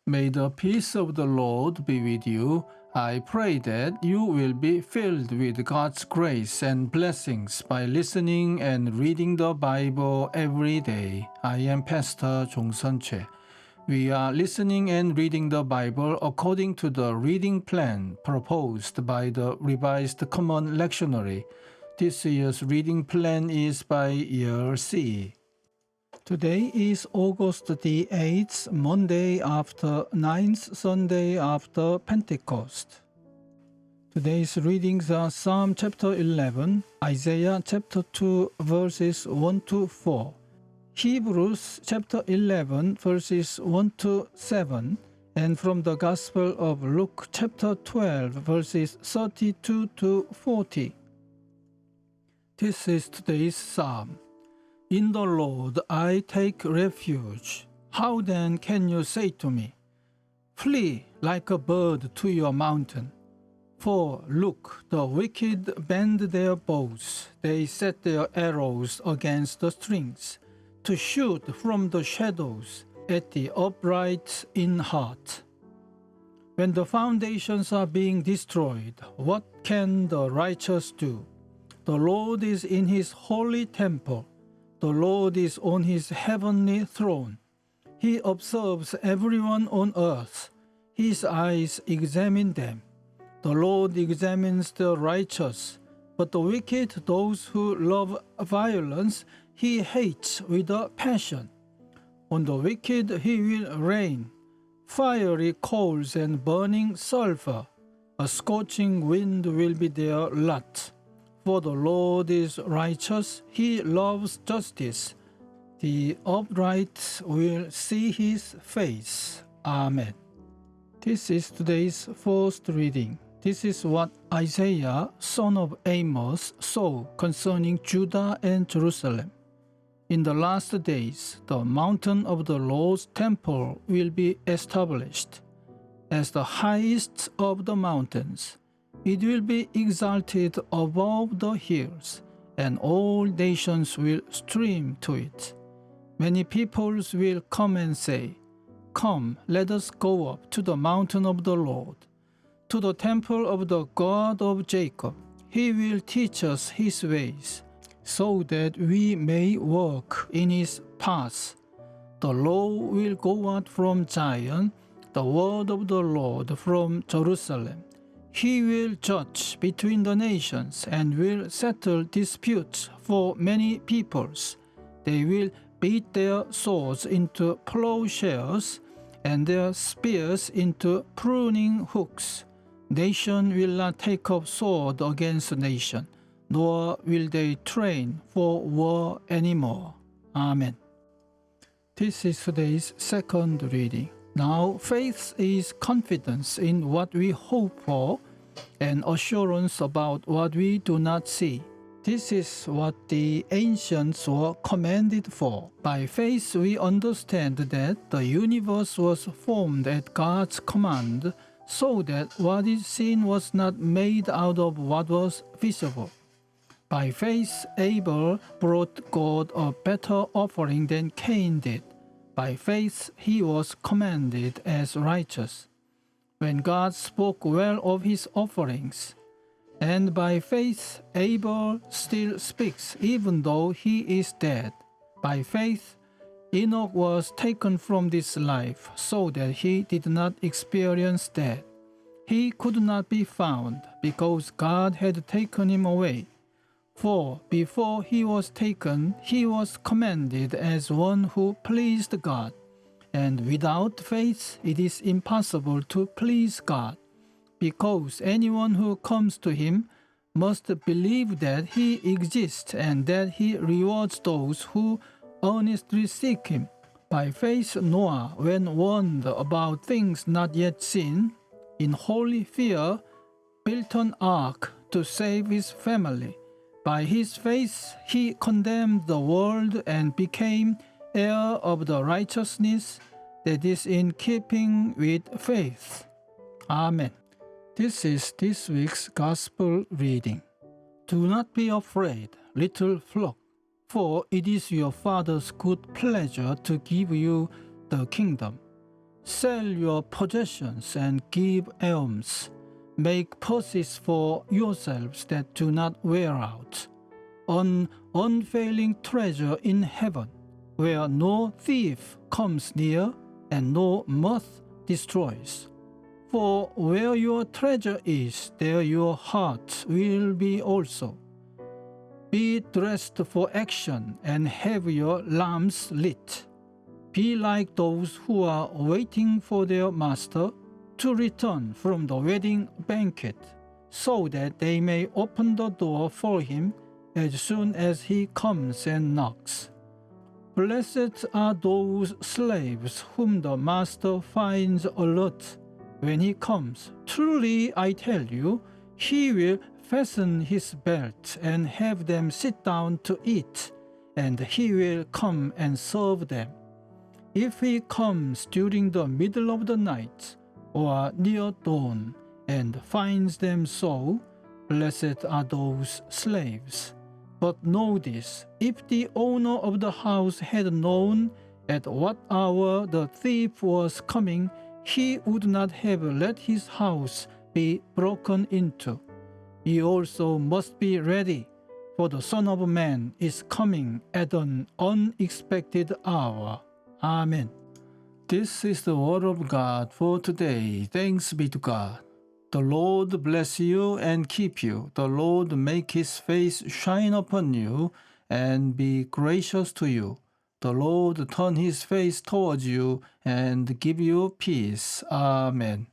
May the peace of the Lord be with you. I pray that you will be filled with God's grace and blessings by listening and reading the Bible every day. I am Pastor 종선채. We are listening and reading the Bible according to the reading plan proposed by the Revised Common Lectionary. This year's reading plan is by year C. Today is August the 8th, Monday after 9th Sunday after Pentecost. Today's readings are Psalm chapter 11, Isaiah chapter 2 verses 1 to 4, Hebrews chapter 11 verses 1 to 7, and from the Gospel of Luke chapter 12 verses 32 to 40. This is today's Psalm. In the Lord I take refuge. How then can you say to me, flee like a bird to your mountain? For look, the wicked bend their bows. They set their arrows against the strings, to shoot from the shadows at the upright in heart. When the foundations are being destroyed, what can the righteous do? The Lord is in his holy temple. The Lord is on his heavenly throne. He observes everyone on earth. His eyes examine them. The Lord examines the righteous, but the wicked, those who love violence, he hates with a passion. On the wicked he will rain fiery coals and burning sulfur. A scorching wind will be their lot. For the Lord is righteous, he loves justice. The upright will see his face. Amen. This is today's first reading. This is what Isaiah, son of Amos, saw concerning Judah and Jerusalem. In the last days, the mountain of the Lord's temple will be established as the highest of the mountains. It will be exalted above the hills, and all nations will stream to it. Many peoples will come and say, come, let us go up to the mountain of the Lord, to the temple of the God of Jacob. He will teach us his ways, so that we may walk in his paths. The law will go out from Zion, the word of the Lord from Jerusalem. He will judge between the nations and will settle disputes for many peoples. They will beat their swords into plowshares and their spears into pruning hooks. Nation will not take up sword against nation, nor will they train for war anymore. Amen. This is today's second reading. Now, faith is confidence in what we hope for and assurance about what we do not see. This is what the ancients were commended for. By faith, we understand that the universe was formed at God's command, so that what is seen was not made out of what was visible. By faith, Abel brought God a better offering than Cain did. By faith, he was commended as righteous, when God spoke well of his offerings. And by faith, Abel still speaks, even though he is dead. By faith, Enoch was taken from this life, so that he did not experience death. He could not be found, because God had taken him away. For before he was taken, he was commended as one who pleased God. And without faith, it is impossible to please God, because anyone who comes to him must believe that he exists and that he rewards those who earnestly seek him. By faith, Noah, when warned about things not yet seen, in holy fear, built an ark to save his family. By his faith, he condemned the world and became heir of the righteousness that is in keeping with faith. Amen. This is this week's Gospel reading. Do not be afraid, little flock, for it is your Father's good pleasure to give you the kingdom. Sell your possessions and give alms. Make purses for yourselves that do not wear out, an unfailing treasure in heaven, where no thief comes near and no moth destroys. For where your treasure is, there your heart will be also. Be dressed for action and have your lamps lit. Be like those who are waiting for their master to return from the wedding banquet, so that they may open the door for him as soon as he comes and knocks. Blessed are those slaves whom the master finds alert when he comes. Truly, I tell you, he will fasten his belt and have them sit down to eat, and he will come and serve them. If he comes during the middle of the night or near dawn and finds them so, blessed are those slaves. But know this, if the owner of the house had known at what hour the thief was coming, he would not have let his house be broken into. Ye also must be ready, for the Son of Man is coming at an unexpected hour. Amen. This is the word of God for today. Thanks be to God. The Lord bless you and keep you. The Lord make his face shine upon you and be gracious to you. The Lord turn his face towards you and give you peace. Amen.